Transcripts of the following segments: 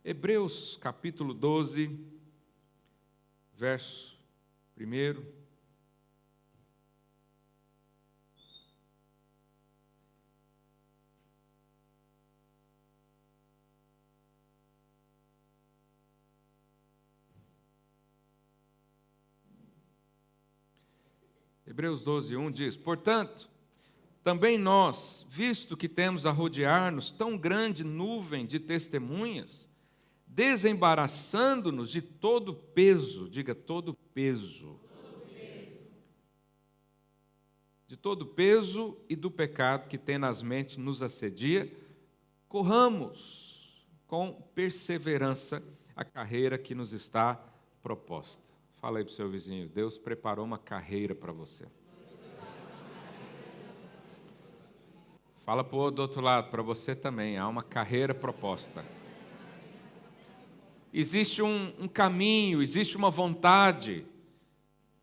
Hebreus capítulo 12, verso 1. Hebreus 12, 1 diz: Portanto, também nós, visto que temos a rodear-nos tão grande nuvem de testemunhas, desembaraçando-nos de todo peso, diga todo peso, de todo peso e do pecado que tenazmente nos assedia, corramos com perseverança a carreira que nos está proposta. Fala aí para o seu vizinho, Deus preparou uma carreira para você. Fala para o do outro lado, para você também, há uma carreira proposta. Existe um caminho, existe uma vontade,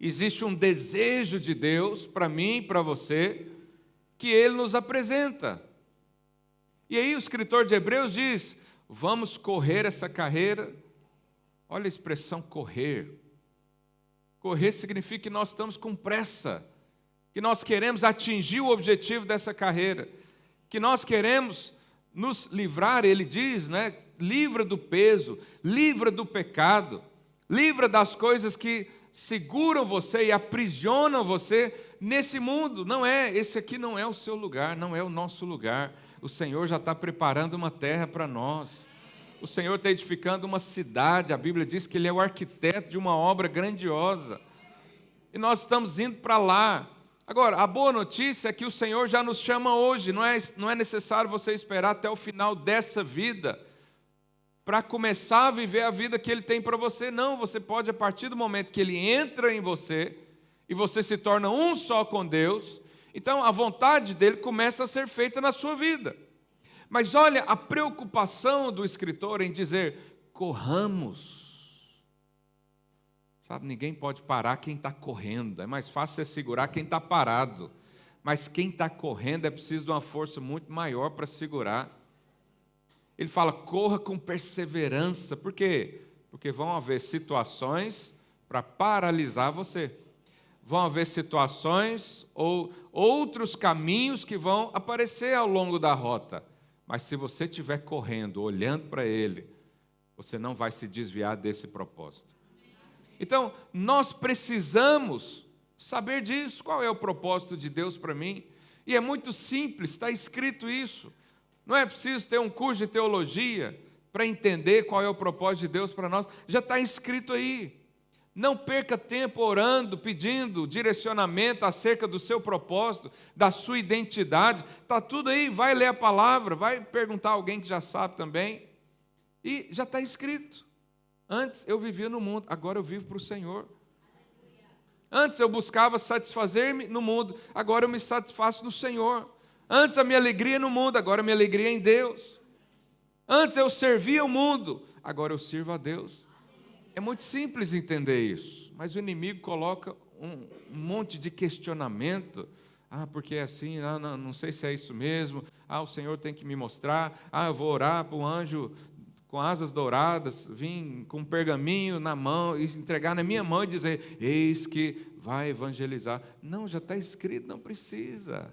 existe um desejo de Deus para mim e para você, que Ele nos apresenta. E aí o escritor de Hebreus diz, vamos correr essa carreira. Olha a expressão correr. Correr significa que nós estamos com pressa, que nós queremos atingir o objetivo dessa carreira, que nós queremos nos livrar, ele diz, né? Livra do peso, livra do pecado, livra das coisas que seguram você e aprisionam você nesse mundo. Esse aqui não é o seu lugar, não é o nosso lugar. O Senhor já está preparando uma terra para nós. O Senhor está edificando uma cidade, a Bíblia diz que Ele é o arquiteto de uma obra grandiosa. E nós estamos indo para lá. Agora, a boa notícia é que o Senhor já nos chama hoje, não é necessário você esperar até o final dessa vida para começar a viver a vida que Ele tem para você. Não, você pode, a partir do momento que Ele entra em você, e você se torna um só com Deus, então a vontade dEle começa a ser feita na sua vida. Mas olha a preocupação do escritor em dizer, corramos. Sabe, ninguém pode parar quem está correndo, é mais fácil você segurar quem está parado. Mas quem está correndo é preciso de uma força muito maior para segurar. Ele fala, corra com perseverança. Por quê? Porque vão haver situações para paralisar você. Vão haver situações ou outros caminhos que vão aparecer ao longo da rota. Mas se você estiver correndo, olhando para Ele, você não vai se desviar desse propósito. Então, nós precisamos saber disso. Qual é o propósito de Deus para mim? E é muito simples, está escrito isso. Não é preciso ter um curso de teologia para entender qual é o propósito de Deus para nós. Já está escrito aí. Não perca tempo orando, pedindo direcionamento acerca do seu propósito, da sua identidade. Está tudo aí, vai ler a palavra, vai perguntar a alguém que já sabe também. E já está escrito. Antes eu vivia no mundo, agora eu vivo para o Senhor. Antes eu buscava satisfazer-me no mundo, agora eu me satisfaço no Senhor. Antes a minha alegria no mundo, agora a minha alegria é em Deus. Antes eu servia o mundo, agora eu sirvo a Deus. É muito simples entender isso, mas o inimigo coloca um monte de questionamento. Porque é assim, não sei se é isso mesmo. O Senhor tem que me mostrar. Eu vou orar para o anjo com asas douradas, vir com um pergaminho na mão, e entregar na minha mão e dizer, eis que vai evangelizar. Não, já está escrito, não precisa.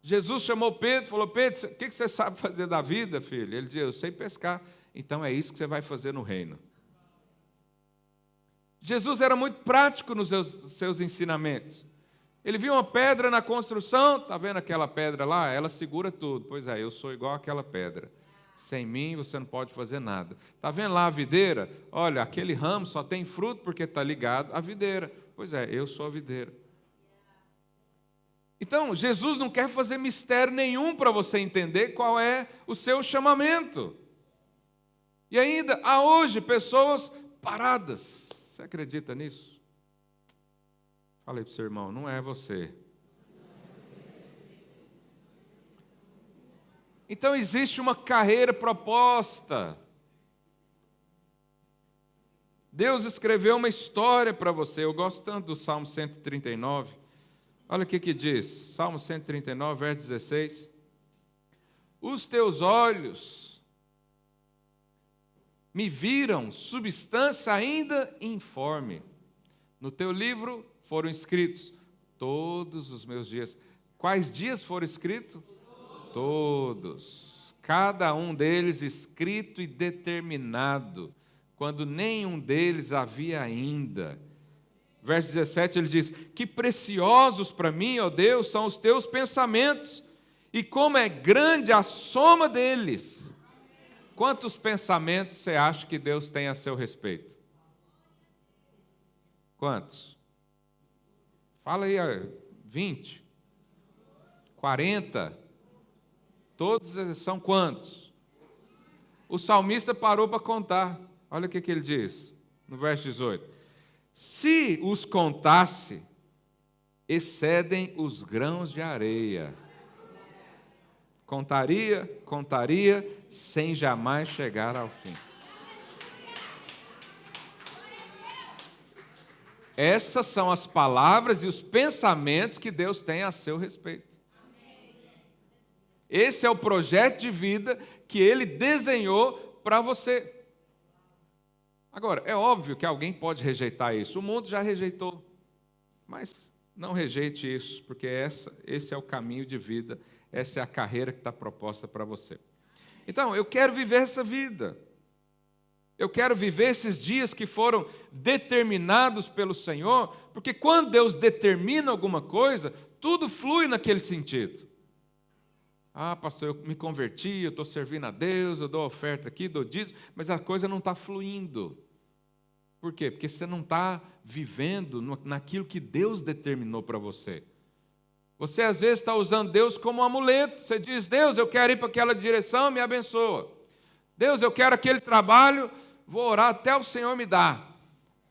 Jesus chamou Pedro, falou, Pedro, o que você sabe fazer da vida, filho? Ele disse, eu sei pescar. Então é isso que você vai fazer no reino. Jesus era muito prático nos seus ensinamentos. Ele viu uma pedra na construção, está vendo aquela pedra lá? Ela segura tudo. Pois é, eu sou igual àquela pedra. Sem mim você não pode fazer nada. Está vendo lá a videira? Olha, aquele ramo só tem fruto porque está ligado à videira. Pois é, eu sou a videira. Então, Jesus não quer fazer mistério nenhum para você entender qual é o seu chamamento. E ainda há hoje pessoas paradas. Você acredita nisso? Falei para o seu irmão, não é você. Então existe uma carreira proposta. Deus escreveu uma história para você. Eu gosto tanto do Salmo 139. Olha o que diz, Salmo 139, verso 16. Os teus olhos me viram substância ainda informe. No teu livro foram escritos todos os meus dias. Quais dias foram escritos? Todos. Cada um deles escrito e determinado, quando nenhum deles havia ainda. Verso 17 ele diz: que preciosos para mim, ó Deus, são os teus pensamentos, e como é grande a soma deles. Quantos pensamentos você acha que Deus tem a seu respeito? Quantos? Fala aí, 20? 40? Todos são quantos? O salmista parou para contar. Olha o que ele diz no verso 18. Se os contasse, excedem os grãos de areia. Contaria, sem jamais chegar ao fim. Essas são as palavras e os pensamentos que Deus tem a seu respeito. Esse é o projeto de vida que Ele desenhou para você. Agora, é óbvio que alguém pode rejeitar isso. O mundo já rejeitou. Mas não rejeite isso, porque esse é o caminho de vida, essa é a carreira que está proposta para você. Então, eu quero viver essa vida. Eu quero viver esses dias que foram determinados pelo Senhor, porque quando Deus determina alguma coisa, tudo flui naquele sentido. Ah, pastor, eu me converti, eu estou servindo a Deus, eu dou oferta aqui, dou dízimo, mas a coisa não está fluindo. Por quê? Porque você não está vivendo naquilo que Deus determinou para você. Você às vezes está usando Deus como um amuleto. Você diz: Deus, eu quero ir para aquela direção, me abençoa. Deus, eu quero aquele trabalho, vou orar até o Senhor me dar.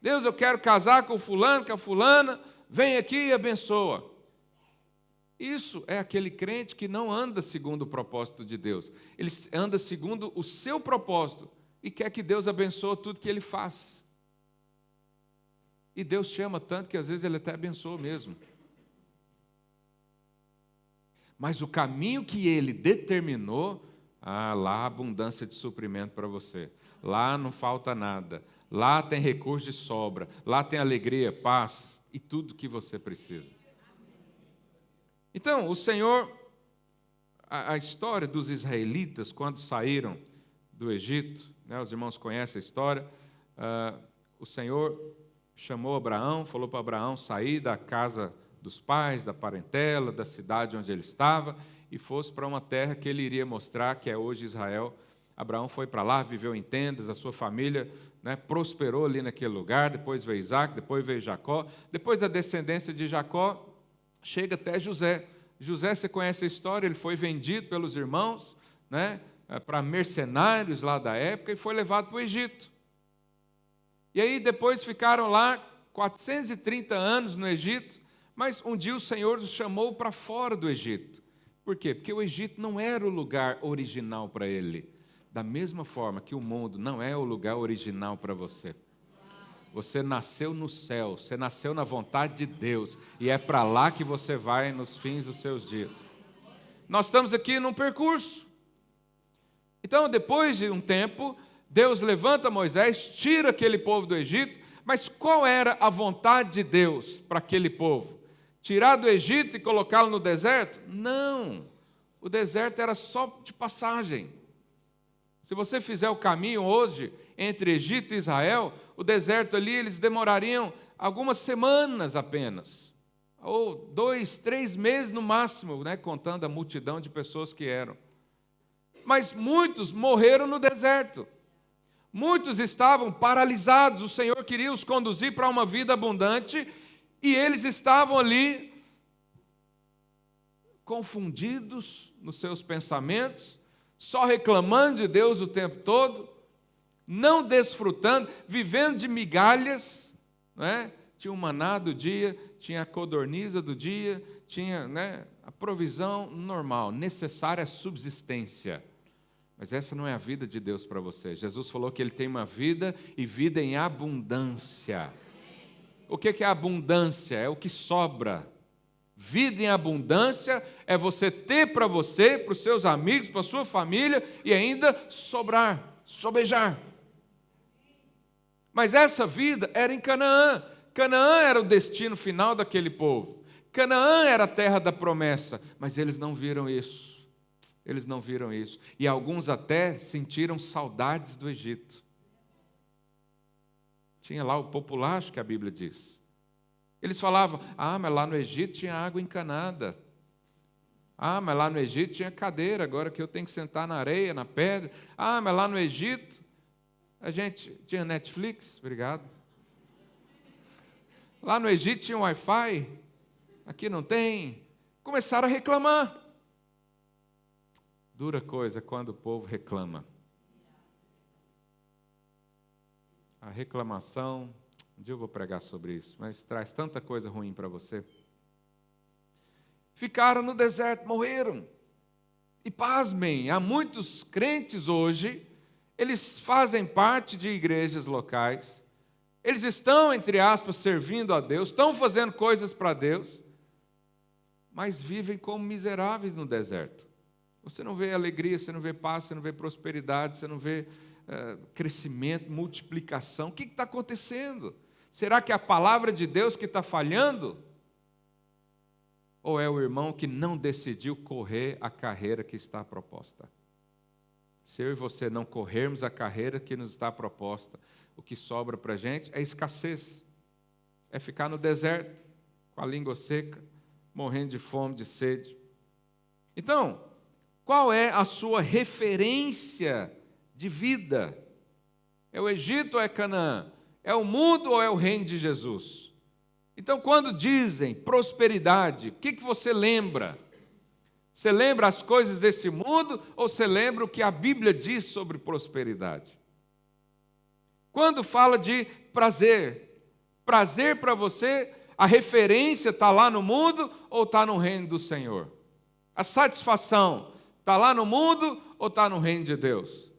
Deus, eu quero casar com o fulano, com a fulana, vem aqui e abençoa. Isso é aquele crente que não anda segundo o propósito de Deus. Ele anda segundo o seu propósito e quer que Deus abençoe tudo que ele faz. E Deus chama tanto que às vezes Ele até abençoa mesmo. Mas o caminho que Ele determinou, lá há abundância de suprimento para você. Lá não falta nada. Lá tem recurso de sobra. Lá tem alegria, paz e tudo que você precisa. Então, o Senhor, a história dos israelitas, quando saíram do Egito, né, os irmãos conhecem a história, o Senhor chamou Abraão, falou para Abraão sair da casa dos pais, da parentela, da cidade onde ele estava, e fosse para uma terra que ele iria mostrar, que é hoje Israel. Abraão foi para lá, viveu em tendas, a sua família, né, prosperou ali naquele lugar, depois veio Isaac, depois veio Jacó, depois da descendência de Jacó, chega até José. José, você conhece a história, ele foi vendido pelos irmãos, né, para mercenários lá da época, e foi levado para o Egito. E aí depois ficaram lá 430 anos no Egito, mas um dia o Senhor os chamou para fora do Egito. Por quê? Porque o Egito não era o lugar original para ele. Da mesma forma que o mundo não é o lugar original para você. Você nasceu no céu, você nasceu na vontade de Deus, e é para lá que você vai nos fins dos seus dias. Nós estamos aqui num percurso. Então, depois de um tempo, Deus levanta Moisés, tira aquele povo do Egito, mas qual era a vontade de Deus para aquele povo? Tirar do Egito e colocá-lo no deserto? Não, o deserto era só de passagem. Se você fizer o caminho hoje entre Egito e Israel, o deserto ali eles demorariam algumas semanas apenas, ou 2, 3 meses no máximo, né, contando a multidão de pessoas que eram. Mas muitos morreram no deserto. Muitos estavam paralisados, o Senhor queria os conduzir para uma vida abundante, e eles estavam ali confundidos nos seus pensamentos, só reclamando de Deus o tempo todo, não desfrutando, vivendo de migalhas, né? Tinha o maná do dia, tinha a codorniza do dia, tinha, né, a provisão normal, necessária à subsistência. Mas essa não é a vida de Deus para você. Jesus falou que Ele tem uma vida e vida em abundância. O que é abundância? É o que sobra. Vida em abundância é você ter para você, para os seus amigos, para a sua família e ainda sobrar, sobejar. Mas essa vida era em Canaã. Canaã era o destino final daquele povo. Canaã era a terra da promessa, mas eles não viram isso. Eles não viram isso. E alguns até sentiram saudades do Egito. Tinha lá o populacho que a Bíblia diz. Eles falavam, mas lá no Egito tinha água encanada. Mas lá no Egito tinha cadeira, agora que eu tenho que sentar na areia, na pedra. Mas lá no Egito, a gente tinha Netflix, obrigado. Lá no Egito tinha Wi-Fi, aqui não tem. Começaram a reclamar. Dura coisa quando o povo reclama. A reclamação, um dia eu vou pregar sobre isso, mas traz tanta coisa ruim para você. Ficaram no deserto, morreram. E pasmem, há muitos crentes hoje, eles fazem parte de igrejas locais, eles estão, entre aspas, servindo a Deus, estão fazendo coisas para Deus, mas vivem como miseráveis no deserto. Você não vê alegria, você não vê paz, você não vê prosperidade, você não vê crescimento, multiplicação. O que está acontecendo? Será que é a palavra de Deus que está falhando? Ou é o irmão que não decidiu correr a carreira que está proposta? Se eu e você não corrermos a carreira que nos está proposta, o que sobra para a gente é escassez. É ficar no deserto, com a língua seca, morrendo de fome, de sede. Então, qual é a sua referência de vida? É o Egito ou é Canaã? É o mundo ou é o reino de Jesus? Então, quando dizem prosperidade, o que você lembra? Você lembra as coisas desse mundo ou você lembra o que a Bíblia diz sobre prosperidade? Quando fala de prazer, prazer para você, a referência está lá no mundo ou está no reino do Senhor? A satisfação está lá no mundo ou está no reino de Deus?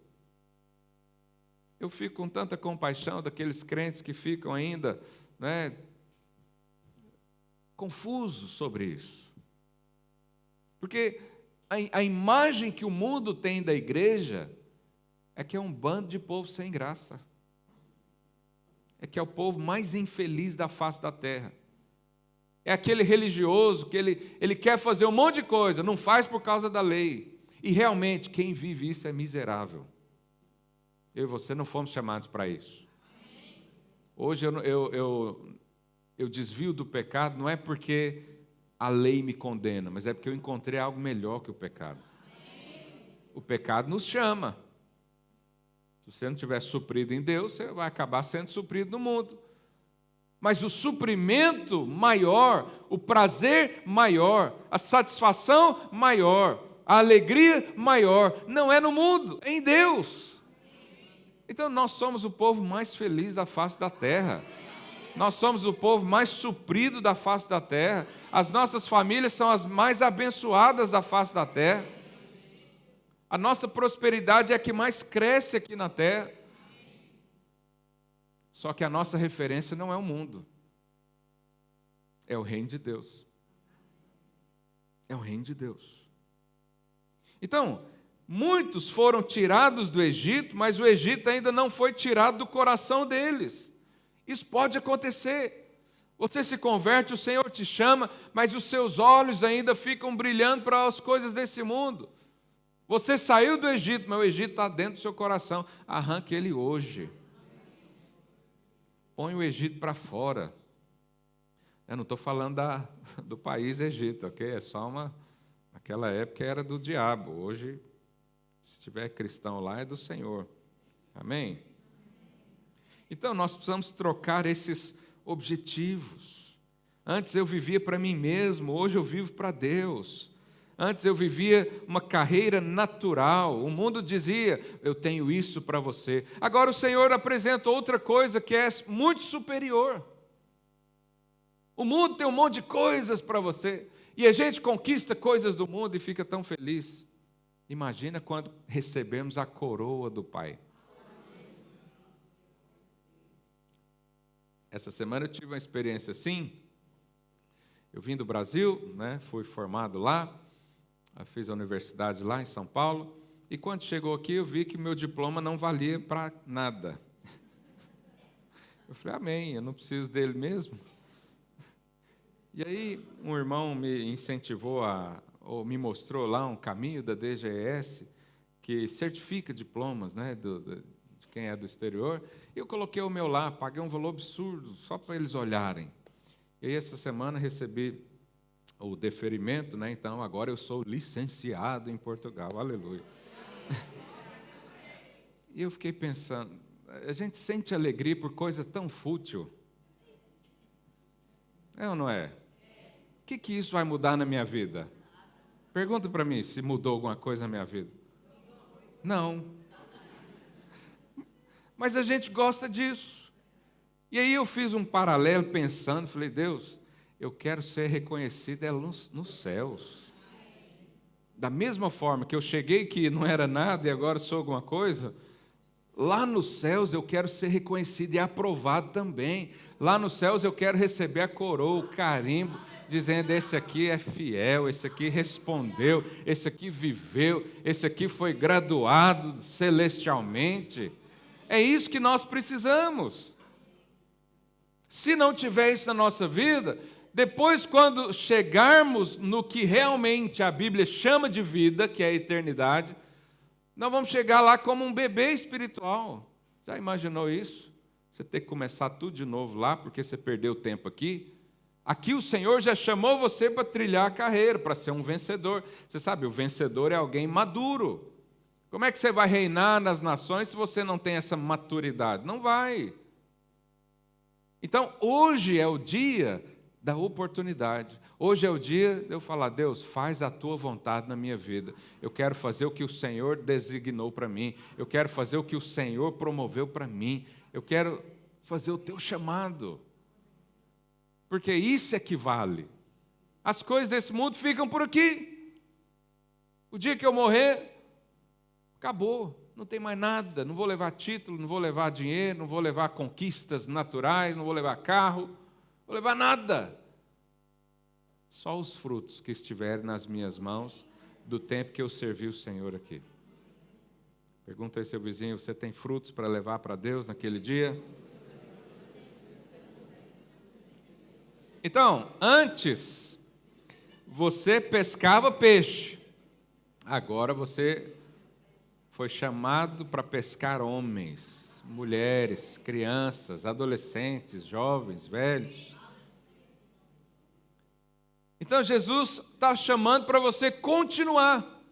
Eu fico com tanta compaixão daqueles crentes que ficam ainda, confusos sobre isso. Porque a imagem que o mundo tem da igreja é que é um bando de povo sem graça. É que é o povo mais infeliz da face da terra. É aquele religioso que ele quer fazer um monte de coisa, não faz por causa da lei. E realmente, quem vive isso é miserável. Eu e você não fomos chamados para isso. Hoje eu desvio do pecado, não é porque a lei me condena, mas é porque eu encontrei algo melhor que o pecado. O pecado nos chama. Se você não estiver suprido em Deus, você vai acabar sendo suprido no mundo. Mas o suprimento maior, o prazer maior, a satisfação maior, a alegria maior, não é no mundo, é em Deus. Então nós somos o povo mais feliz da face da terra. Nós somos o povo mais suprido da face da terra. As nossas famílias são as mais abençoadas da face da terra. A nossa prosperidade é a que mais cresce aqui na terra. Só que a nossa referência não é o mundo. É o reino de Deus. É o reino de Deus. Então, muitos foram tirados do Egito, mas o Egito ainda não foi tirado do coração deles. Isso pode acontecer. Você se converte, o Senhor te chama, mas os seus olhos ainda ficam brilhando para as coisas desse mundo. Você saiu do Egito, mas o Egito está dentro do seu coração. Arranque ele hoje. Põe o Egito para fora. Eu não estou falando do país Egito, ok? É só naquela época era do diabo. Hoje, se tiver cristão lá, é do Senhor. Amém? Então, nós precisamos trocar esses objetivos. Antes eu vivia para mim mesmo, hoje eu vivo para Deus. Antes eu vivia uma carreira natural. O mundo dizia, eu tenho isso para você. Agora o Senhor apresenta outra coisa que é muito superior. O mundo tem um monte de coisas para você. E a gente conquista coisas do mundo e fica tão feliz. Imagina quando recebemos a coroa do Pai. Essa semana eu tive uma experiência assim. Eu vim do Brasil, fui formado lá. Eu fiz a universidade lá em São Paulo, e quando chegou aqui eu vi que meu diploma não valia para nada. Eu falei, amém, eu não preciso dele mesmo. E aí um irmão me incentivou ou me mostrou lá um caminho da DGS, que certifica diplomas, né, de quem é do exterior. E eu coloquei o meu lá, paguei um valor absurdo, só para eles olharem. E aí essa semana recebi o deferimento, né, então agora eu sou licenciado em Portugal, aleluia. E eu fiquei pensando, a gente sente alegria por coisa tão fútil. É ou não é? O que isso vai mudar na minha vida? Pergunta para mim se mudou alguma coisa na minha vida. Não. Mas a gente gosta disso. E aí eu fiz um paralelo pensando, falei, Deus, eu quero ser reconhecido nos céus. Da mesma forma que eu cheguei que não era nada e agora sou alguma coisa, lá nos céus eu quero ser reconhecido e aprovado também. Lá nos céus eu quero receber a coroa, o carimbo, dizendo, esse aqui é fiel, esse aqui respondeu, esse aqui viveu, esse aqui foi graduado celestialmente. É isso que nós precisamos. Se não tiver isso na nossa vida, depois quando chegarmos no que realmente a Bíblia chama de vida, que é a eternidade, nós vamos chegar lá como um bebê espiritual. Já imaginou isso? Você ter que começar tudo de novo lá, porque você perdeu tempo aqui. Aqui o Senhor já chamou você para trilhar a carreira, para ser um vencedor. Você sabe, o vencedor é alguém maduro. Como é que você vai reinar nas nações se você não tem essa maturidade? Não vai. Então, hoje é o dia da oportunidade. Hoje é o dia de eu falar, Deus, faz a tua vontade na minha vida. Eu quero fazer o que o Senhor designou para mim. Eu quero fazer o que o Senhor promoveu para mim. Eu quero fazer o teu chamado. Porque isso é que vale. As coisas desse mundo ficam por aqui. O dia que eu morrer, acabou. Não tem mais nada. Não vou levar título, não vou levar dinheiro, não vou levar conquistas naturais, não vou levar carro, não vou levar nada. Só os frutos que estiverem nas minhas mãos do tempo que eu servi o Senhor aqui. Pergunta aí seu vizinho, você tem frutos para levar para Deus naquele dia? Então, antes, você pescava peixe. Agora você foi chamado para pescar homens, mulheres, crianças, adolescentes, jovens, velhos. Então Jesus está chamando para você continuar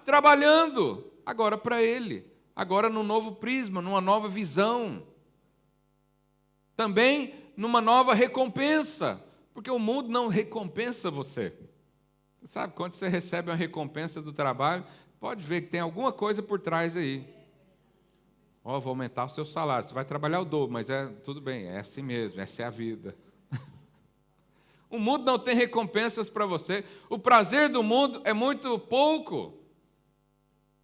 trabalhando, agora para Ele, agora num novo prisma, numa nova visão, também numa nova recompensa, porque o mundo não recompensa você. Sabe, quando você recebe uma recompensa do trabalho, pode ver que tem alguma coisa por trás aí. Vou aumentar o seu salário, você vai trabalhar o dobro, mas tudo bem, é assim mesmo, essa é a vida. O mundo não tem recompensas para você. O prazer do mundo é muito pouco.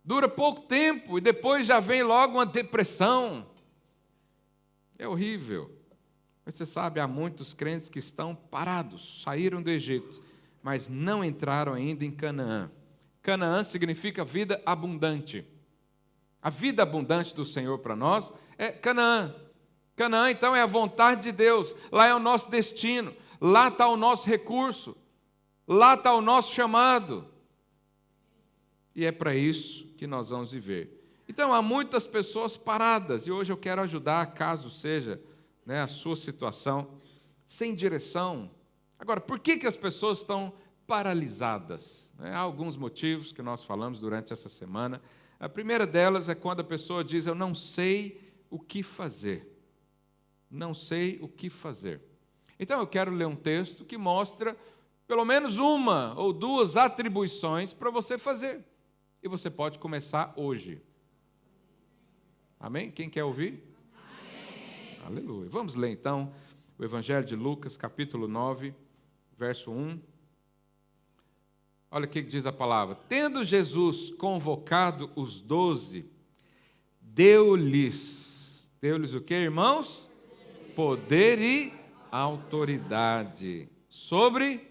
Dura pouco tempo e depois já vem logo uma depressão. É horrível. Mas você sabe, há muitos crentes que estão parados, saíram do Egito, mas não entraram ainda em Canaã. Canaã significa vida abundante. A vida abundante do Senhor para nós é Canaã. Canaã, então, é a vontade de Deus. Lá é o nosso destino. Lá está o nosso recurso. Lá está o nosso chamado. E é para isso que nós vamos viver. Então, há muitas pessoas paradas. E hoje eu quero ajudar, caso seja, né, a sua situação, sem direção. Agora, por que as pessoas estão paralisadas? Há alguns motivos que nós falamos durante essa semana. A primeira delas é quando a pessoa diz, eu não sei o que fazer. Não sei o que fazer. Então eu quero ler um texto que mostra pelo menos uma ou duas atribuições para você fazer. E você pode começar hoje. Amém? Quem quer ouvir? Amém. Aleluia. Vamos ler então o Evangelho de Lucas, capítulo 9, verso 1. Olha o que diz a palavra. Tendo Jesus convocado os 12, deu-lhes o que, irmãos? Poder e autoridade sobre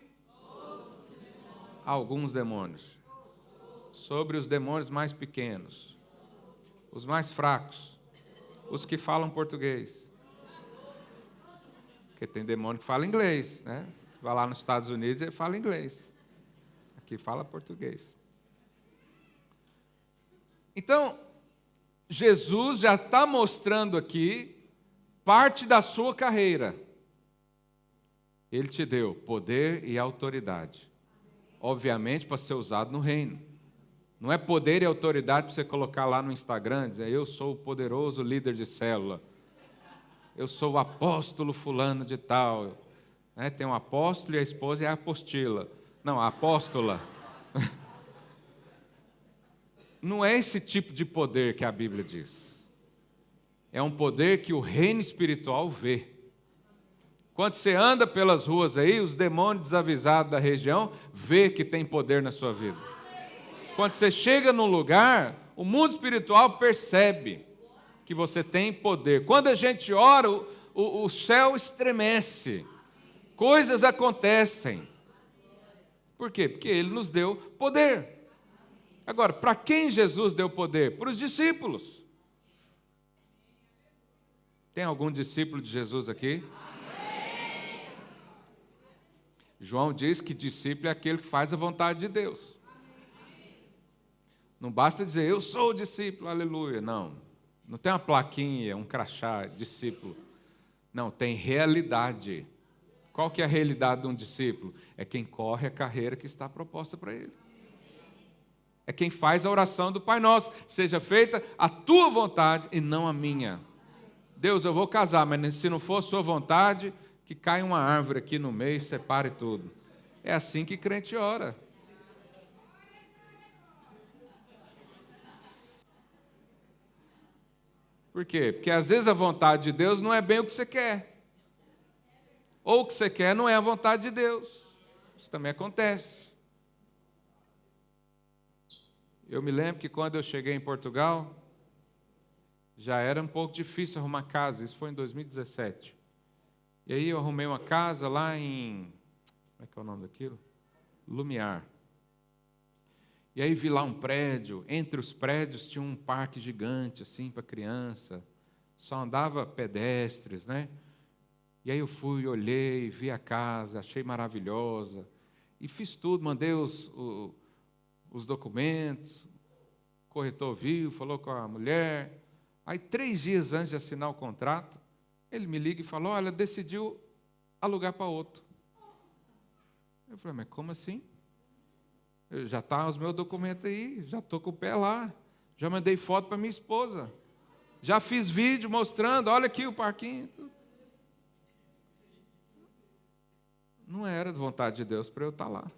alguns demônios. Sobre os demônios mais pequenos, os mais fracos, Os que falam português. Porque tem demônio que fala inglês, né? Vai lá nos Estados Unidos e fala inglês. Aqui fala português. Então, Jesus já está mostrando aqui parte da sua carreira. Ele te deu poder e autoridade. Obviamente, para ser usado no reino. Não é poder e autoridade para você colocar lá no Instagram, dizer, eu sou o poderoso líder de célula. Eu sou o apóstolo fulano de tal. Tem um apóstolo e a esposa é a apostila. Não, a apóstola. Não é esse tipo de poder que a Bíblia diz. É um poder que o reino espiritual vê. Quando você anda pelas ruas aí, os demônios desavisados da região vê que tem poder na sua vida. Quando você chega num lugar, o mundo espiritual percebe que você tem poder. Quando a gente ora, o céu estremece. Coisas acontecem. Por quê? Porque Ele nos deu poder. Agora, para quem Jesus deu poder? Para os discípulos. Tem algum discípulo de Jesus aqui? João diz que discípulo é aquele que faz a vontade de Deus. Não basta dizer, eu sou o discípulo, aleluia. Não tem uma plaquinha, um crachá, discípulo. Não, tem realidade. Qual que é a realidade de um discípulo? É quem corre a carreira que está proposta para ele. É quem faz a oração do Pai Nosso. Seja feita a tua vontade e não a minha. Deus, eu vou casar, mas se não for a sua vontade, que caia uma árvore aqui no meio e separe tudo. É assim que crente ora. Por quê? Porque às vezes a vontade de Deus não é bem o que você quer. Ou o que você quer não é a vontade de Deus. Isso também acontece. Eu me lembro que quando eu cheguei em Portugal, já era um pouco difícil arrumar casa. Isso foi em 2017. E aí eu arrumei uma casa lá em... Como é que é o nome daquilo? Lumiar. E aí vi lá um prédio. Entre os prédios tinha um parque gigante, assim, para criança. Só andava pedestres, né? E aí eu fui, olhei, vi a casa, achei maravilhosa. E fiz tudo, mandei os documentos. O corretor viu, falou com a mulher. Aí 3 dias antes de assinar o contrato, ele me liga e falou, olha, decidiu alugar para outro. Eu falei, mas como assim? Já tá os meus documentos aí, já estou com o pé lá. Já mandei foto para minha esposa. Já fiz vídeo mostrando, olha aqui o parquinho. Não era de vontade de Deus para eu estar lá.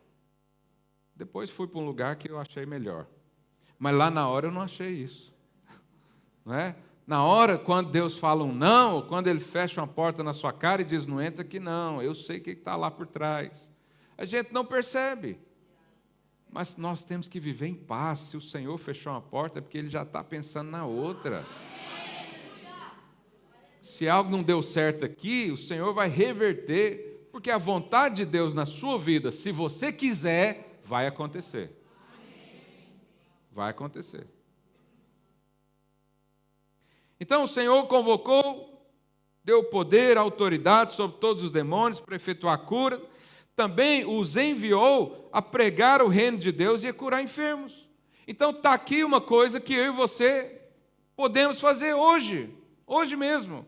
Depois fui para um lugar que eu achei melhor. Mas lá na hora eu não achei isso. Não é? Na hora, quando Deus fala um não, ou quando Ele fecha uma porta na sua cara e diz, não entra aqui não, eu sei o que está lá por trás. A gente não percebe. Mas nós temos que viver em paz. Se o Senhor fechou uma porta, é porque Ele já está pensando na outra. Se algo não deu certo aqui, o Senhor vai reverter, porque a vontade de Deus na sua vida, se você quiser, vai acontecer. Vai acontecer. Então o Senhor convocou, deu poder, autoridade sobre todos os demônios para efetuar a cura. Também os enviou a pregar o reino de Deus e a curar enfermos. Então está aqui uma coisa que eu e você podemos fazer hoje mesmo.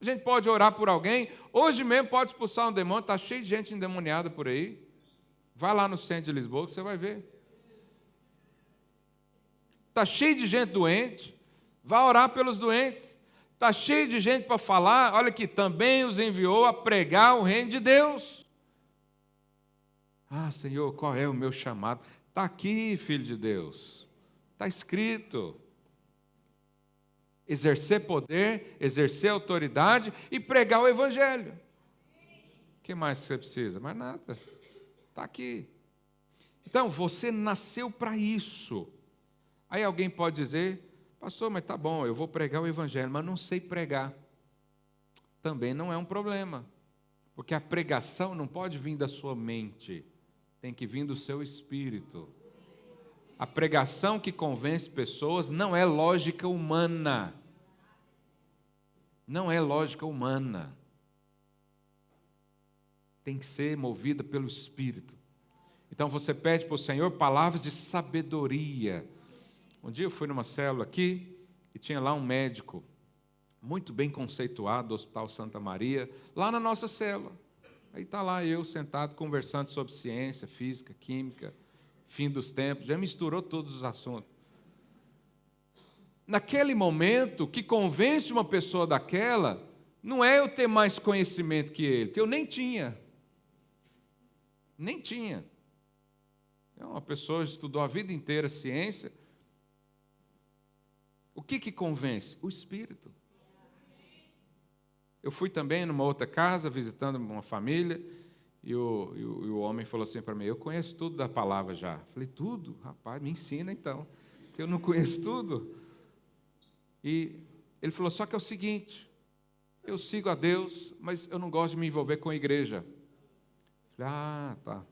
A gente pode orar por alguém, hoje mesmo pode expulsar um demônio, está cheio de gente endemoniada por aí. Vai lá no centro de Lisboa que você vai ver. Está cheio de gente doente, vai orar pelos doentes. Está cheio de gente para falar, olha aqui, também os enviou a pregar o reino de Deus. Ah, Senhor, qual é o meu chamado? Está aqui, filho de Deus. Está escrito. Exercer poder, exercer autoridade e pregar o evangelho. O que mais você precisa? Mais nada. Está aqui. Então, você nasceu para isso. Aí alguém pode dizer, pastor, mas tá bom, eu vou pregar o evangelho, mas não sei pregar. Também não é um problema. Porque a pregação não pode vir da sua mente. Tem que vir do seu espírito. A pregação que convence pessoas não é lógica humana. Não é lógica humana. Tem que ser movida pelo Espírito. Então você pede para o Senhor palavras de sabedoria. Um dia eu fui numa célula aqui e tinha lá um médico muito bem conceituado do Hospital Santa Maria, lá na nossa célula. Aí está lá eu sentado conversando sobre ciência, física, química, fim dos tempos, já misturou todos os assuntos. Naquele momento, o que convence uma pessoa daquela não é eu ter mais conhecimento que ele, porque eu nem tinha. Nem tinha. É uma pessoa que estudou a vida inteira ciência. O que convence? O Espírito. Eu fui também numa outra casa, visitando uma família, e o homem falou assim para mim, eu conheço tudo da palavra já. Eu falei, tudo? Rapaz, me ensina então, porque eu não conheço tudo. E ele falou, só que é o seguinte, eu sigo a Deus, mas eu não gosto de me envolver com a igreja. Eu falei, ah, tá.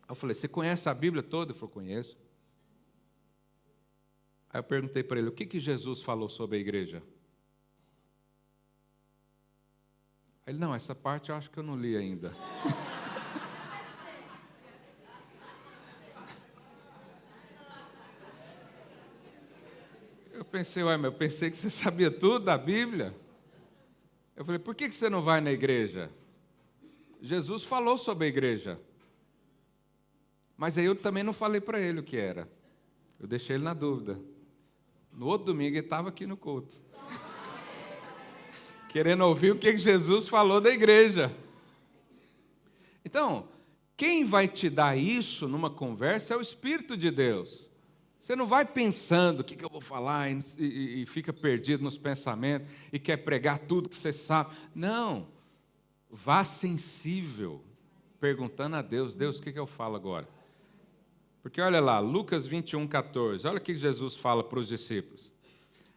Eu falei, você conhece a Bíblia toda? Ele falou, conheço. Aí eu perguntei para ele, o que Jesus falou sobre a igreja? Ele, não, essa parte eu acho que eu não li ainda. Eu pensei, mas eu pensei que você sabia tudo da Bíblia. Eu falei, por que você não vai na igreja? Jesus falou sobre a igreja. Mas aí eu também não falei para ele o que era. Eu deixei ele na dúvida. No outro domingo ele estava aqui no culto. Querendo ouvir o que Jesus falou da igreja. Então, quem vai te dar isso numa conversa é o Espírito de Deus. Você não vai pensando o que eu vou falar e fica perdido nos pensamentos e quer pregar tudo que você sabe. Não. Vá sensível, perguntando a Deus, Deus, o que eu falo agora? Porque olha lá, Lucas 21:14, olha o que Jesus fala para os discípulos.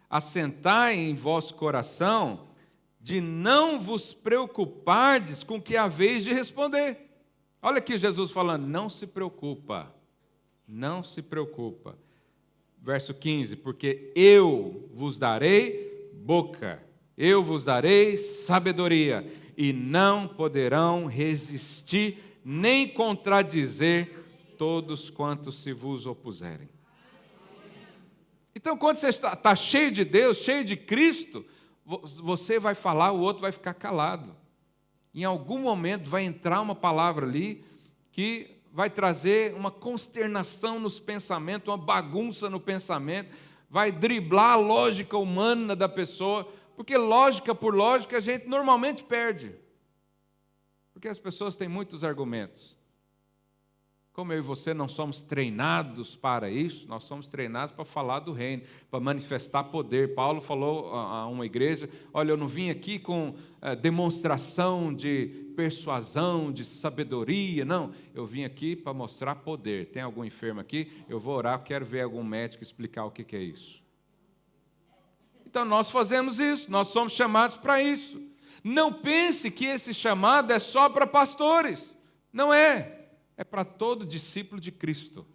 Assentai em vosso coração de não vos preocupardes com o que haveis de responder. Olha aqui Jesus falando, não se preocupa, não se preocupa. Verso 15, porque eu vos darei boca, eu vos darei sabedoria, e não poderão resistir, nem contradizer todos quantos se vos opuserem. Então, quando você está cheio de Deus, cheio de Cristo, você vai falar, o outro vai ficar calado. Em algum momento vai entrar uma palavra ali que vai trazer uma consternação nos pensamentos, uma bagunça no pensamento, vai driblar a lógica humana da pessoa, porque lógica por lógica a gente normalmente perde. Porque as pessoas têm muitos argumentos. Como eu e você não somos treinados para isso, nós somos treinados para falar do reino, para manifestar poder. Paulo falou a uma igreja, olha, eu não vim aqui com demonstração de persuasão, de sabedoria, não. Eu vim aqui para mostrar poder. Tem algum enfermo aqui? Eu vou orar, quero ver algum médico explicar o que é isso. Então nós fazemos isso, nós somos chamados para isso. Não pense que esse chamado é só para pastores. Não é. É para todo discípulo de Cristo.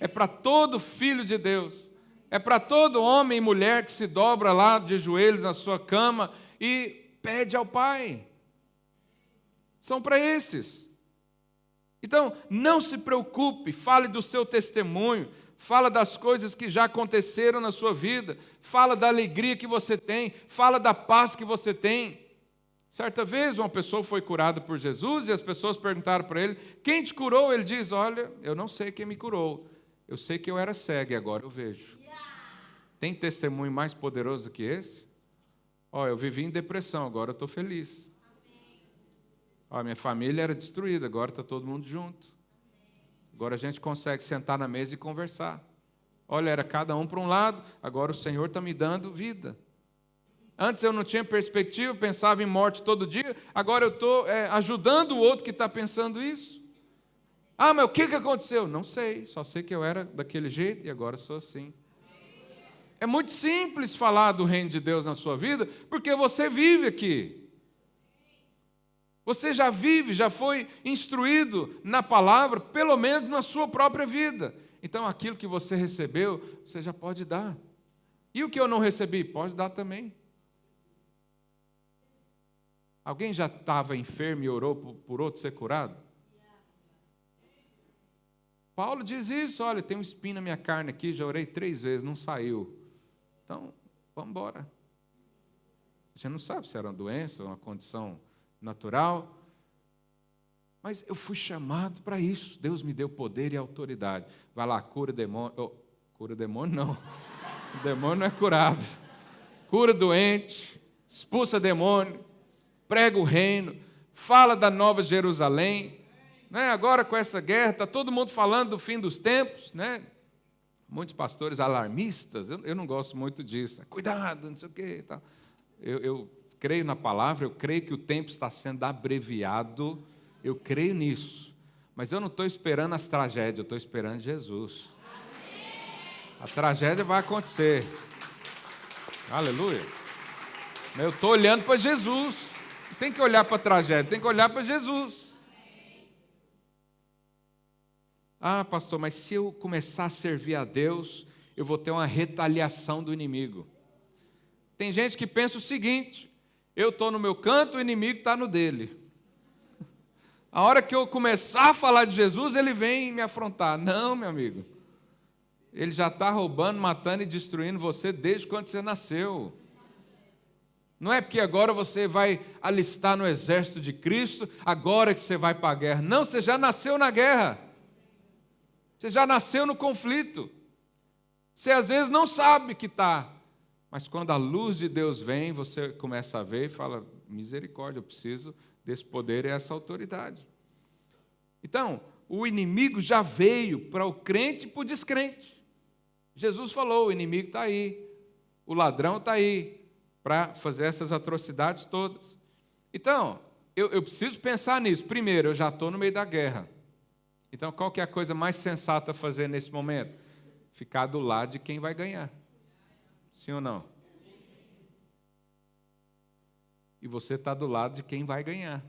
É para todo filho de Deus. É para todo homem e mulher que se dobra lá de joelhos na sua cama e pede ao Pai. São para esses. Então, não se preocupe, fale do seu testemunho, fala das coisas que já aconteceram na sua vida, fala da alegria que você tem, fala da paz que você tem. Certa vez uma pessoa foi curada por Jesus e as pessoas perguntaram para ele, quem te curou? Ele diz, olha, eu não sei quem me curou, eu sei que eu era cego e agora eu vejo. Tem testemunho mais poderoso do que esse? Ó, eu vivi em depressão, agora eu estou feliz. Ó, minha família era destruída, agora está todo mundo junto. Agora a gente consegue sentar na mesa e conversar. Olha, era cada um para um lado, agora o Senhor está me dando vida. Antes eu não tinha perspectiva, pensava em morte todo dia, agora eu estou ajudando o outro que está pensando isso. Ah, mas o que aconteceu? Não sei, só sei que eu era daquele jeito e agora sou assim. É muito simples falar do reino de Deus na sua vida, porque você vive aqui. Você já vive, já foi instruído na palavra, pelo menos na sua própria vida. Então aquilo que você recebeu, você já pode dar. E o que eu não recebi? Pode dar também. Alguém já estava enfermo e orou por outro ser curado? Paulo diz isso, olha, tem um espinho na minha carne aqui, já orei 3 vezes, não saiu. Então, vamos embora. A gente não sabe se era uma doença, uma condição natural, mas eu fui chamado para isso. Deus me deu poder e autoridade. Vai lá, cura demônio. Oh, cura demônio não. O demônio não é curado. Cura doente, expulsa demônio, prega o reino, fala da Nova Jerusalém. Né? Agora com essa guerra, está todo mundo falando do fim dos tempos, né? Muitos pastores alarmistas, eu não gosto muito disso. Cuidado, não sei o quê. Tal. Eu creio na palavra, eu creio que o tempo está sendo abreviado, eu creio nisso. Mas eu não estou esperando as tragédias, eu estou esperando Jesus. A tragédia vai acontecer. Aleluia. Eu estou olhando para Jesus. Não tem que olhar para a tragédia, tem que olhar para Jesus. Ah, pastor, mas se eu começar a servir a Deus, eu vou ter uma retaliação do inimigo. Tem gente que pensa o seguinte: eu estou no meu canto, o inimigo está no dele. A hora que eu começar a falar de Jesus, ele vem me afrontar. Não, meu amigo. Ele já está roubando, matando e destruindo você desde quando você nasceu. Não é porque agora você vai alistar no exército de Cristo, agora que você vai para a guerra. Não, você já nasceu na guerra. Você já nasceu no conflito. Você às vezes não sabe que está. Mas quando a luz de Deus vem, você começa a ver e fala: misericórdia, eu preciso desse poder e essa autoridade. Então, o inimigo já veio para o crente e para o descrente. Jesus falou: o inimigo está aí, o ladrão está aí, para fazer essas atrocidades todas. Então, eu preciso pensar nisso. Primeiro, eu já estou no meio da guerra. Então, qual que é a coisa mais sensata a fazer nesse momento? Ficar do lado de quem vai ganhar. Sim ou não? E você está do lado de quem vai ganhar.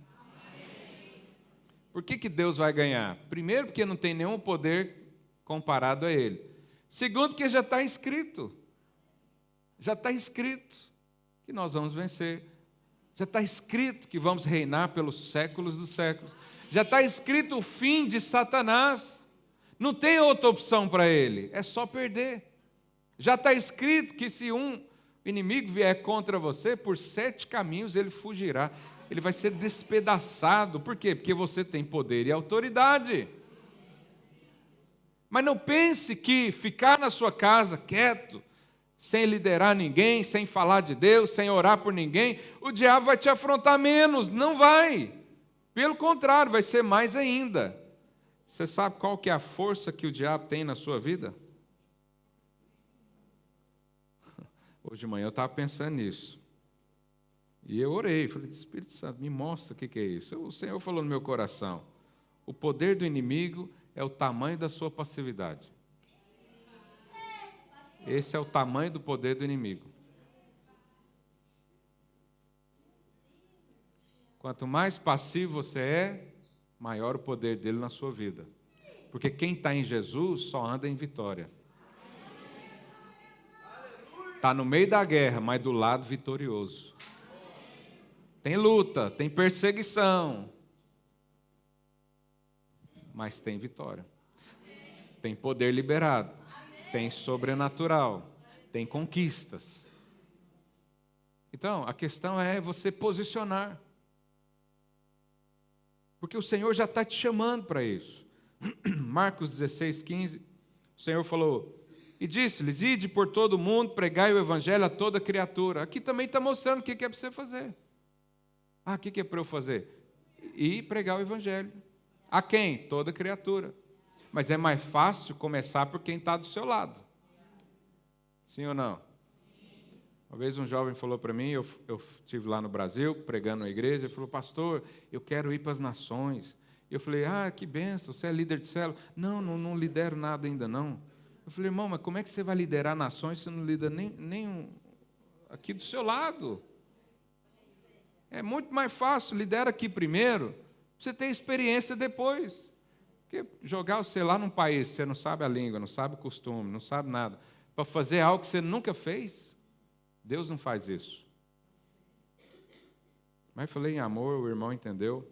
Por que Deus vai ganhar? Primeiro, porque não tem nenhum poder comparado a Ele. Segundo, porque já está escrito. Já está escrito que nós vamos vencer. Já está escrito que vamos reinar pelos séculos dos séculos. Já está escrito o fim de Satanás. Não tem outra opção para ele, é só perder. Já está escrito que se um inimigo vier contra você, por 7 caminhos ele fugirá. Ele vai ser despedaçado. Por quê? Porque você tem poder e autoridade. Mas não pense que ficar na sua casa quieto, sem liderar ninguém, sem falar de Deus, sem orar por ninguém, o diabo vai te afrontar menos. Não vai. Pelo contrário, vai ser mais ainda. Você sabe qual que é a força que o diabo tem na sua vida? Hoje de manhã eu estava pensando nisso. E eu orei, falei: Espírito Santo, me mostra o que é isso. O Senhor falou no meu coração: o poder do inimigo é o tamanho da sua passividade. Esse é o tamanho do poder do inimigo. Quanto mais passivo você é, maior o poder dele na sua vida. Porque quem está em Jesus só anda em vitória. Está no meio da guerra, mas do lado vitorioso. Tem luta, tem perseguição, mas tem vitória. Tem poder liberado, tem sobrenatural, tem conquistas. Então, a questão é você posicionar. Porque o Senhor já está te chamando para isso. Marcos 16:15, o Senhor falou: e disse-lhes: ide por todo o mundo, pregai o evangelho a toda criatura. Aqui também está mostrando o que é para você fazer. Ah, o que é para eu fazer? E pregar o evangelho. A quem? Toda criatura. Mas é mais fácil começar por quem está do seu lado. Sim ou não? Uma vez um jovem falou para mim, eu estive lá no Brasil, pregando na igreja, ele falou: pastor, eu quero ir para as nações. Eu falei: ah, que bênção, você é líder de célula? Não lidero nada ainda não. Eu falei: irmão, mas como é que você vai liderar nações se não lidera nem aqui do seu lado? É muito mais fácil, lidera aqui primeiro, para você ter experiência depois. Porque jogar você lá num país, você não sabe a língua, não sabe o costume, não sabe nada, para fazer algo que você nunca fez, Deus não faz isso. Mas falei em amor, o irmão entendeu.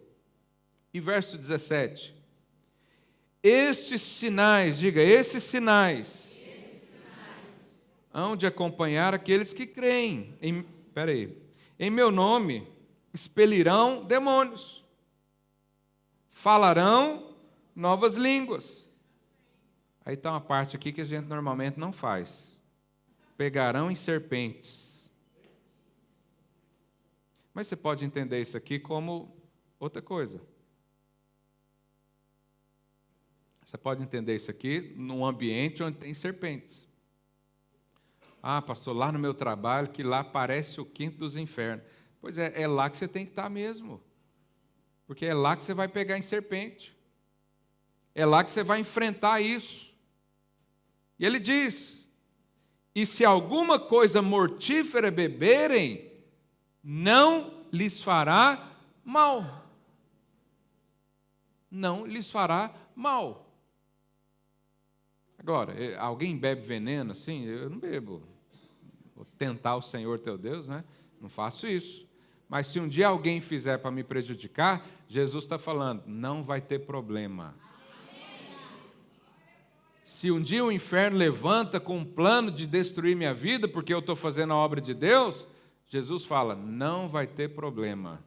E verso 17. Estes sinais, diga, esses sinais hão de acompanhar aqueles que creem. Em meu nome expelirão demônios, falarão novas línguas. Aí está uma parte aqui que a gente normalmente não faz. Pegarão em serpentes. Mas você pode entender isso aqui como outra coisa. Você pode entender isso aqui num ambiente onde tem serpentes. Ah, pastor, lá no meu trabalho, que lá parece o quinto dos infernos. Pois é lá que você tem que estar mesmo. Porque é lá que você vai pegar em serpente. É lá que você vai enfrentar isso. E ele diz, e se alguma coisa mortífera beberem, não lhes fará mal. Não lhes fará mal. Agora, alguém bebe veneno assim? Eu não bebo. Vou tentar o Senhor teu Deus, né? Não faço isso. Mas se um dia alguém fizer para me prejudicar, Jesus está falando, não vai ter problema. Se um dia o inferno levanta com um plano de destruir minha vida, porque eu estou fazendo a obra de Deus, Jesus fala, não vai ter problema.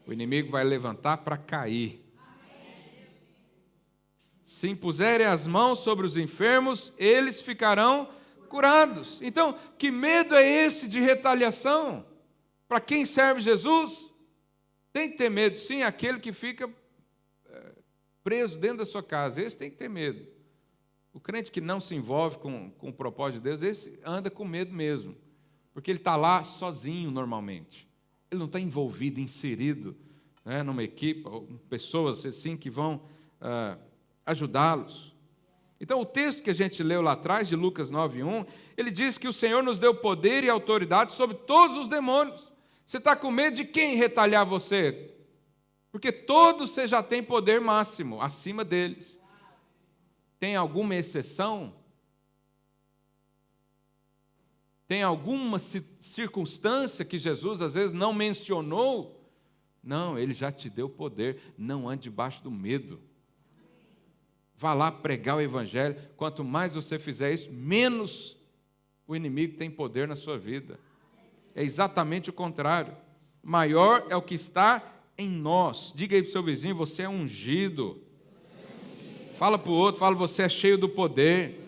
O inimigo vai levantar para cair. Se impuserem as mãos sobre os enfermos, eles ficarão curados. Então, que medo é esse de retaliação? Para quem serve Jesus, tem que ter medo, sim, aquele que fica preso dentro da sua casa, esse tem que ter medo. O crente que não se envolve com o propósito de Deus, esse anda com medo mesmo, porque ele está lá sozinho normalmente. Ele não está envolvido, inserido, né, numa equipe, pessoas assim que vão ajudá-los. Então, o texto que a gente leu lá atrás, de Lucas 9:1, ele diz que o Senhor nos deu poder e autoridade sobre todos os demônios. Você está com medo de quem retalhar você? Porque todos você já tem poder máximo, acima deles. Tem alguma exceção? Tem alguma circunstância que Jesus às vezes não mencionou? Não, ele já te deu poder. Não ande debaixo do medo. Vá lá pregar o evangelho. Quanto mais você fizer isso, menos o inimigo tem poder na sua vida. É exatamente o contrário. Maior é o que está em nós. Diga aí para o seu vizinho, você é ungido. Fala para o outro, fala, você é cheio do poder.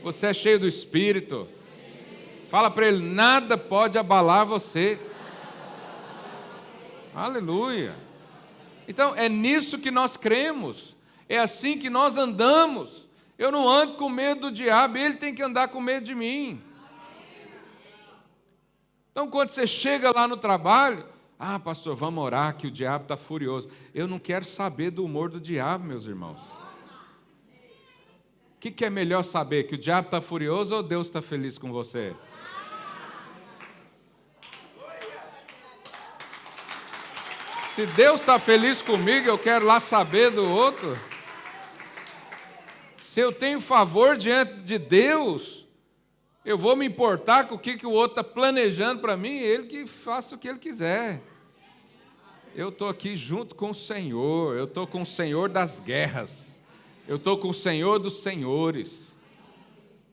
Você é cheio do Espírito. Fala para ele, nada pode abalar você. Aleluia. Então, é nisso que nós cremos. É assim que nós andamos. Eu não ando com medo do diabo, ele tem que andar com medo de mim. Então, quando você chega lá no trabalho, pastor, vamos orar que o diabo está furioso. Eu não quero saber do humor do diabo, meus irmãos. O que é melhor saber, que o diabo está furioso ou Deus está feliz com você? Se Deus está feliz comigo, eu quero lá saber do outro. Se eu tenho favor diante de Deus, eu vou me importar com o que o outro está planejando para mim, ele que faça o que ele quiser. Eu estou aqui junto com o Senhor, eu estou com o Senhor das guerras, eu estou com o Senhor dos senhores.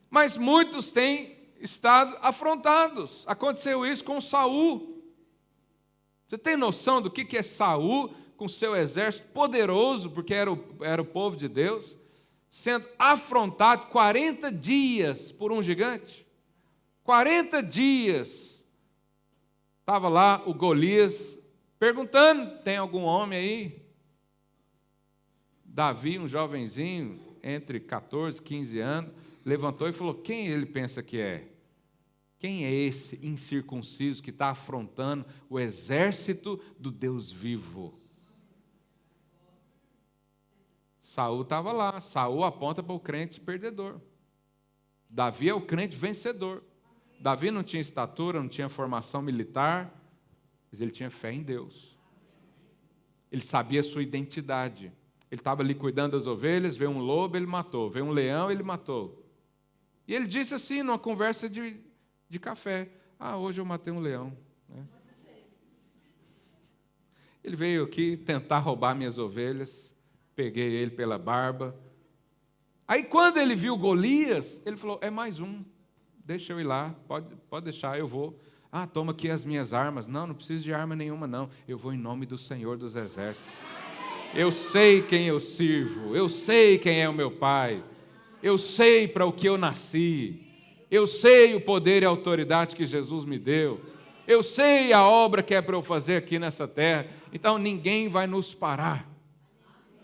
Mas muitos têm estado afrontados. Aconteceu isso com Saul. Você tem noção do que é Saul com seu exército poderoso, porque era o povo de Deus, sendo afrontado 40 dias por um gigante? 40 dias. Estava lá o Golias perguntando, tem algum homem aí? Davi, um jovenzinho, entre 14 e 15 anos, levantou e falou, quem ele pensa que é? Quem é esse incircunciso que está afrontando o exército do Deus vivo? Saul estava lá. Saul aponta para o crente perdedor. Davi é o crente vencedor. Davi não tinha estatura, não tinha formação militar, mas ele tinha fé em Deus. Ele sabia a sua identidade. Ele estava ali cuidando das ovelhas, veio um lobo, ele matou. Veio um leão, ele matou. E ele disse assim, numa conversa de café, hoje eu matei um leão. Ele veio aqui tentar roubar minhas ovelhas, peguei ele pela barba. Aí quando ele viu Golias, ele falou, é mais um, deixa eu ir lá, pode deixar, eu vou. Ah, toma aqui as minhas armas. Não, não preciso de arma nenhuma não, eu vou em nome do Senhor dos Exércitos. Eu sei quem eu sirvo, eu sei quem é o meu Pai, eu sei para o que eu nasci, eu sei o poder e a autoridade que Jesus me deu, eu sei a obra que é para eu fazer aqui nessa terra, então ninguém vai nos parar.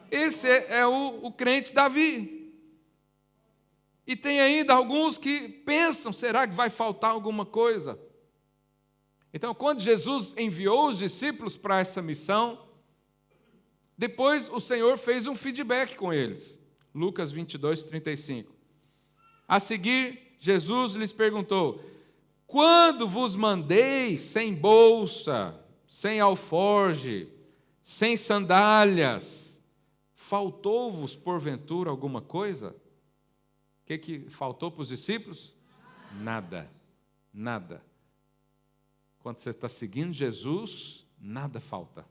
Esse é o crente Davi. E tem ainda alguns que pensam, será que vai faltar alguma coisa? Então, quando Jesus enviou os discípulos para essa missão, depois o Senhor fez um feedback com eles. Lucas 22, 35. A seguir, Jesus lhes perguntou, quando vos mandei sem bolsa, sem alforge, sem sandálias, faltou-vos porventura alguma coisa? O que faltou para os discípulos? Nada, nada. Quando você está seguindo Jesus, nada falta.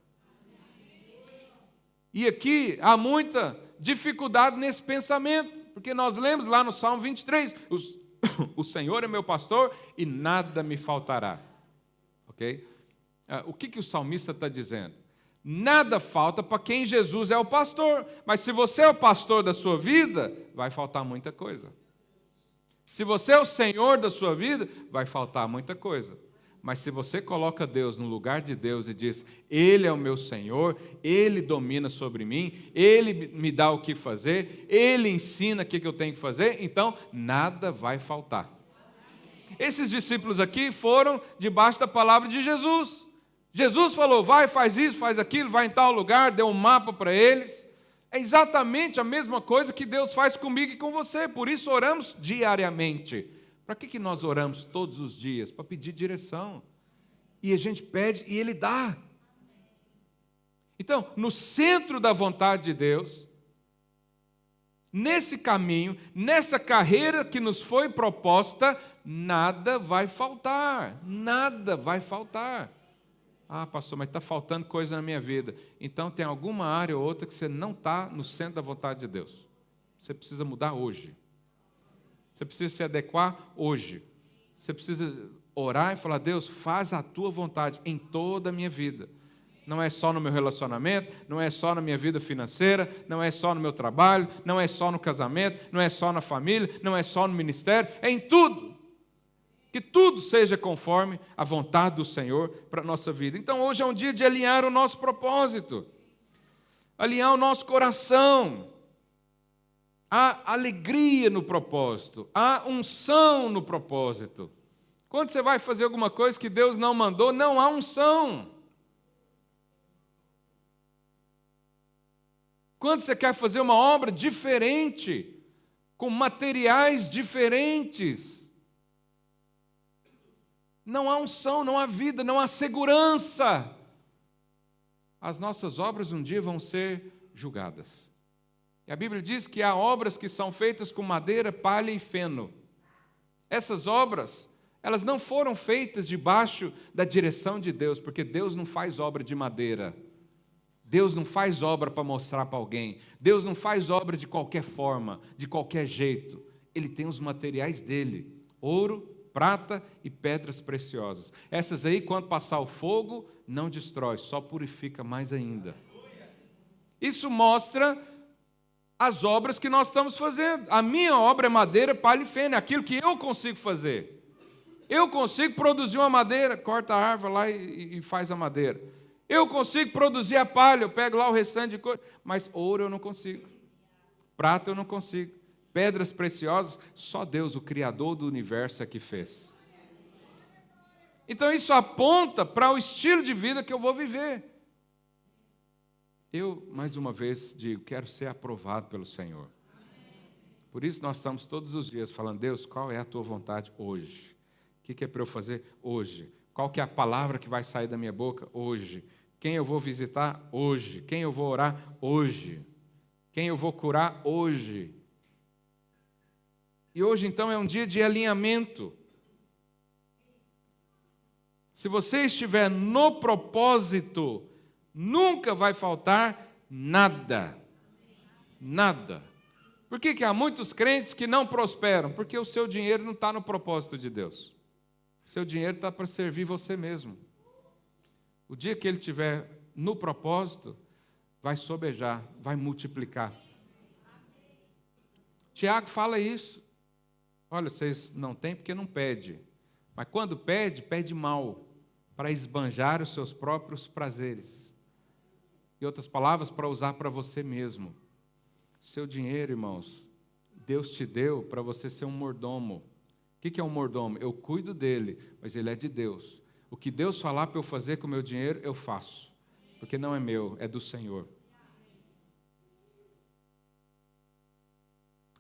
E aqui há muita dificuldade nesse pensamento, porque nós lemos lá no Salmo 23, o Senhor é meu pastor e nada me faltará. Ok? O que o salmista está dizendo? Nada falta para quem Jesus é o pastor, mas se você é o pastor da sua vida, vai faltar muita coisa. Se você é o Senhor da sua vida, vai faltar muita coisa. Mas se você coloca Deus no lugar de Deus e diz, Ele é o meu Senhor, Ele domina sobre mim, Ele me dá o que fazer, Ele ensina o que eu tenho que fazer, então nada vai faltar. Esses discípulos aqui foram debaixo da palavra de Jesus. Jesus falou, vai, faz isso, faz aquilo, vai em tal lugar, deu um mapa para eles. É exatamente a mesma coisa que Deus faz comigo e com você, por isso oramos diariamente. Para que nós oramos todos os dias? Para pedir direção. E a gente pede e Ele dá. Então, no centro da vontade de Deus, nesse caminho, nessa carreira que nos foi proposta, nada vai faltar. Nada vai faltar. Ah, pastor, mas está faltando coisa na minha vida. Então tem alguma área ou outra que você não está no centro da vontade de Deus. Você precisa mudar hoje. Você precisa se adequar hoje. Você precisa orar e falar, Deus, faz a tua vontade em toda a minha vida. Não é só no meu relacionamento, não é só na minha vida financeira, não é só no meu trabalho, não é só no casamento, não é só na família, não é só no ministério, é em tudo. Que tudo seja conforme a vontade do Senhor para a nossa vida. Então hoje é um dia de alinhar o nosso propósito, alinhar o nosso coração. Há alegria no propósito, há unção no propósito. Quando você vai fazer alguma coisa que Deus não mandou, não há unção. Quando você quer fazer uma obra diferente, com materiais diferentes, não há unção, não há vida, não há segurança. As nossas obras um dia vão ser julgadas. E a Bíblia diz que há obras que são feitas com madeira, palha e feno. Essas obras, elas não foram feitas debaixo da direção de Deus, porque Deus não faz obra de madeira. Deus não faz obra para mostrar para alguém. Deus não faz obra de qualquer forma, de qualquer jeito. Ele tem os materiais dele, ouro, prata e pedras preciosas. Essas aí, quando passar o fogo, não destrói, só purifica mais ainda. Isso mostra as obras que nós estamos fazendo. A minha obra é madeira, palha e feno, é aquilo que eu consigo fazer. Eu consigo produzir uma madeira, corta a árvore lá e faz a madeira. Eu consigo produzir a palha, eu pego lá o restante de coisa, mas ouro eu não consigo. Prata eu não consigo. Pedras preciosas, só Deus, o Criador do universo, é que fez. Então isso aponta para o estilo de vida que eu vou viver. Eu, mais uma vez, digo, quero ser aprovado pelo Senhor. Por isso nós estamos todos os dias falando, Deus, qual é a tua vontade hoje? O que é para eu fazer hoje? Qual que é a palavra que vai sair da minha boca hoje? Quem eu vou visitar hoje? Quem eu vou orar hoje? Quem eu vou curar hoje? E hoje, então, é um dia de alinhamento. Se você estiver no propósito, Nunca vai faltar nada. Nada. Por que há muitos crentes que não prosperam? Porque o seu dinheiro não está no propósito de Deus. O seu dinheiro está para servir você mesmo. O dia que ele estiver no propósito, vai sobejar, vai multiplicar. Tiago fala isso. Olha, vocês não têm porque não pede. Mas quando pede, pede mal, para esbanjar os seus próprios prazeres. Em outras palavras, para usar para você mesmo. Seu dinheiro, irmãos, Deus te deu para você ser um mordomo. O que é um mordomo? Eu cuido dele, mas ele é de Deus. O que Deus falar para eu fazer com o meu dinheiro, eu faço. Porque não é meu, é do Senhor.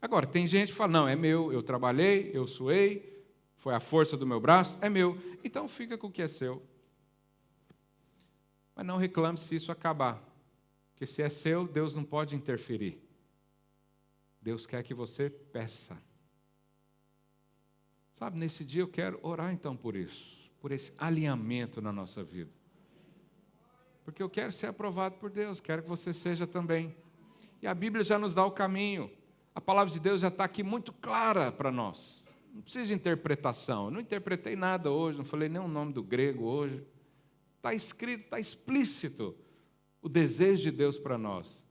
Agora, tem gente que fala, não, é meu, eu trabalhei, eu suei, foi a força do meu braço, é meu. Então fica com o que é seu. Mas não reclame se isso acabar. Porque se é seu, Deus não pode interferir. Deus quer que você peça. Sabe, nesse dia eu quero orar então por isso. Por esse alinhamento na nossa vida. Porque eu quero ser aprovado por Deus. Quero que você seja também. E a Bíblia já nos dá o caminho. A palavra de Deus já está aqui muito clara para nós. Não precisa de interpretação. Eu não interpretei nada hoje. Não falei nem o nome do grego hoje. Está escrito, está explícito o desejo de Deus para nós.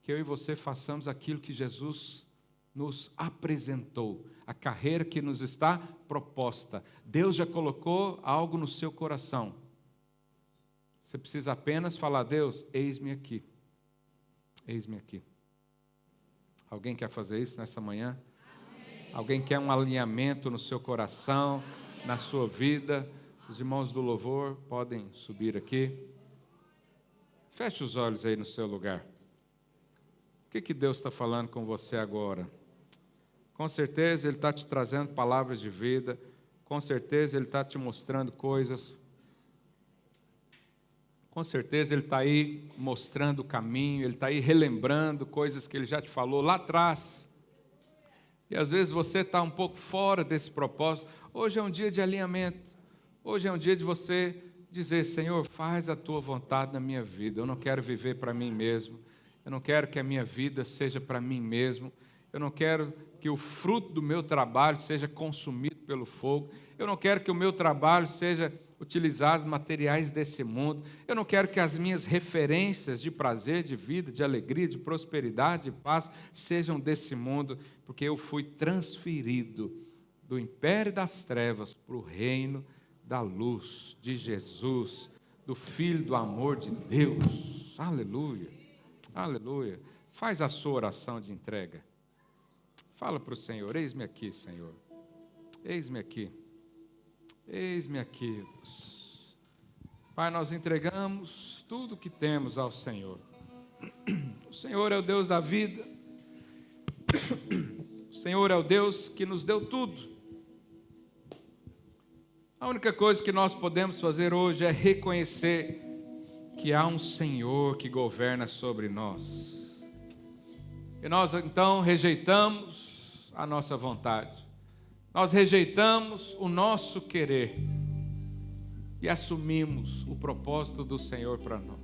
Que eu e você façamos aquilo que Jesus nos apresentou, a carreira que nos está proposta. Deus já colocou algo no seu coração. Você precisa apenas falar, Deus, eis-me aqui. Eis-me aqui. Alguém quer fazer isso nessa manhã? Amém. Alguém quer um alinhamento no seu coração, na sua vida? Os irmãos do louvor podem subir aqui. Feche os olhos aí no seu lugar. O que Deus está falando com você agora? Com certeza Ele está te trazendo palavras de vida. Com certeza Ele está te mostrando coisas. Com certeza Ele está aí mostrando o caminho. Ele está aí relembrando coisas que Ele já te falou lá atrás. E às vezes você está um pouco fora desse propósito. Hoje é um dia de alinhamento. Hoje é um dia de você dizer, Senhor, faz a Tua vontade na minha vida. Eu não quero viver para mim mesmo. Eu não quero que a minha vida seja para mim mesmo. Eu não quero que o fruto do meu trabalho seja consumido pelo fogo. Eu não quero que o meu trabalho seja utilizado em materiais desse mundo. Eu não quero que as minhas referências de prazer, de vida, de alegria, de prosperidade, de paz, sejam desse mundo, porque eu fui transferido do império das trevas para o reino da luz de Jesus, do Filho do amor de Deus. Aleluia. Aleluia. Faz a sua oração de entrega. Fala para o Senhor, eis-me aqui, Senhor. Eis-me aqui. Eis-me aqui, Deus. Pai, nós entregamos tudo o que temos ao Senhor. O Senhor é o Deus da vida. O Senhor é o Deus que nos deu tudo. A única coisa que nós podemos fazer hoje é reconhecer que há um Senhor que governa sobre nós. E nós então rejeitamos a nossa vontade. Nós rejeitamos o nosso querer e assumimos o propósito do Senhor para nós.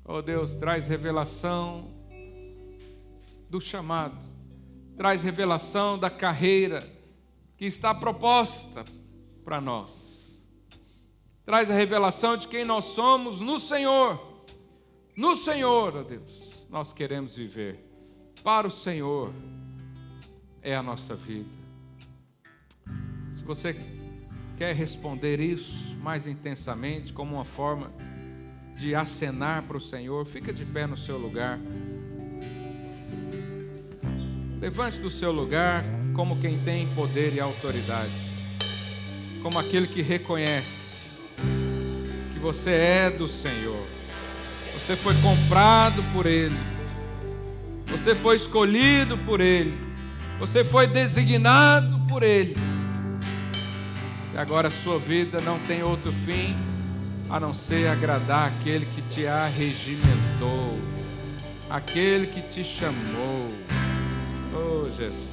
Oh Deus, traz revelação do chamado, traz revelação da carreira que está proposta para nós. Traz a revelação de quem nós somos no Senhor. No Senhor, ó Deus, nós queremos viver. Para o Senhor é a nossa vida. Se você quer responder isso mais intensamente, como uma forma de acenar para o Senhor, fica de pé no seu lugar. Levante do seu lugar como quem tem poder e autoridade. Como aquele que reconhece que você é do Senhor. Você foi comprado por Ele. Você foi escolhido por Ele. Você foi designado por Ele. E agora a sua vida não tem outro fim a não ser agradar aquele que te arregimentou, aquele que te chamou. Oh, Jesus.